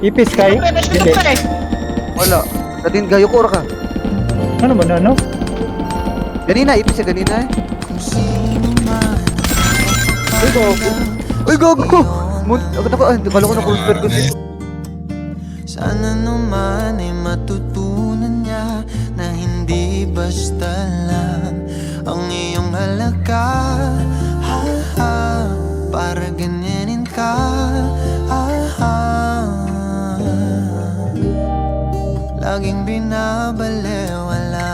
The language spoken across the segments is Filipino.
Ipis kay? Hindi. Wala. Dating gayo ko ka. Ano ba na, ano? Ganina, ipis ya ganina eh. Uy, gago. Uy, gago! Kala ko na full spread ko dito. Sana naman ay matutunan niya na hindi basta lang ang iyong halaga. Ha, ha, para ganyanin ka. Ha, ha. Laging binabalewala.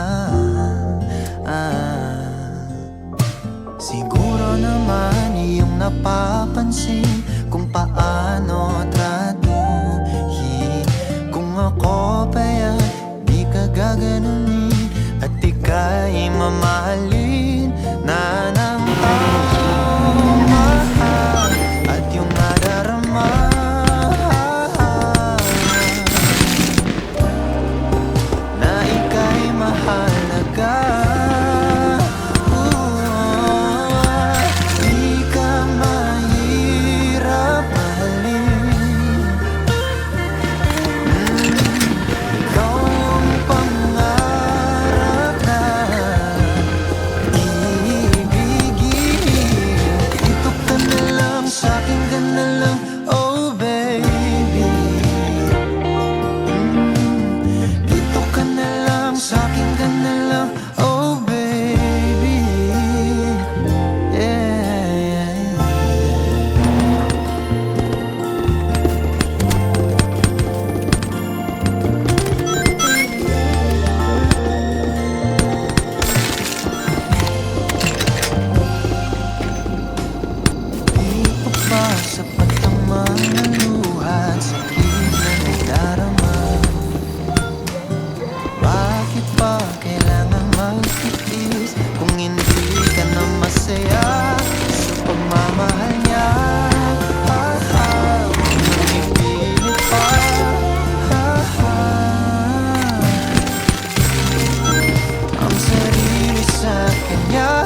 Siguro naman iyong napapansin kung paano tratuhin. Kung ako pa'y di ka gaganunin at ika'y mamahalin na ng mahal at yung nadarama na ika'y mahalaga. Di ka mahirap mahalin. Ikaw ang pangarap na ibigin. Ito ka na lang, sa'kin ka na lang, oh baby. Dito ka na lang, sa'kin ka na lang, oh baby. Yeah. Di pa ba sapat ang mga luha at sakit na nadarama? Bakit pa kailangan magtiis kung hindi ka na masaya sa pagmamahal niya? Pinipilit pa. Ang sarili sa kanya.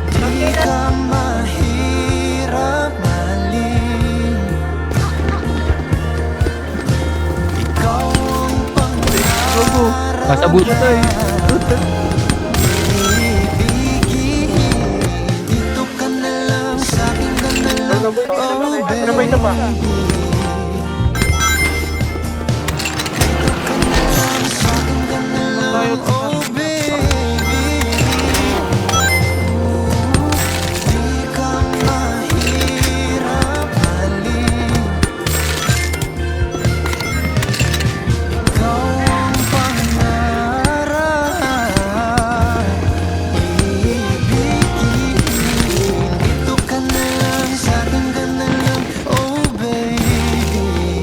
Di ka mahirap mahalin. Ikaw ang pangarap. Masabot na tayo. Ibigin. Dito ka na lang, sa'kin ka na lang, oh baby. Ano ba ito pa? Dito ka na lang, sa'kin ka na lang, oh baby. Di ka mahirap mahalin. Ikaw ang pangarap. Ibigin. Dito ka na lang, sa'kin ka na lang, oh baby.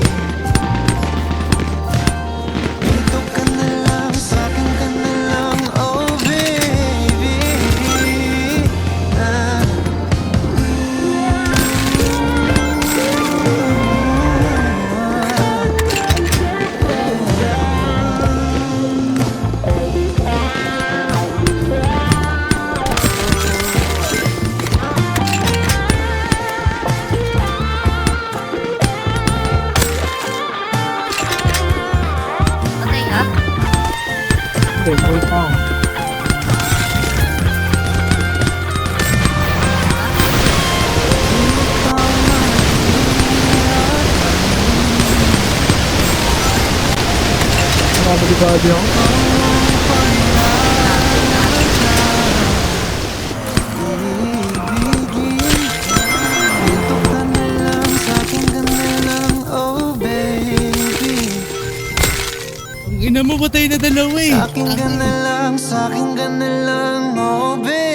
Dito ka na lang, sa'kin ka na lang, oh baby. Patay ka? Okay, wait lang. Nakapagibadi ako. Dito ka na lang, sa'kin ka na lang, oh baby. Ang ina mo, patay na dalawa eh. Sa'kin ka na lang, sa'kin ka na lang, oh baby.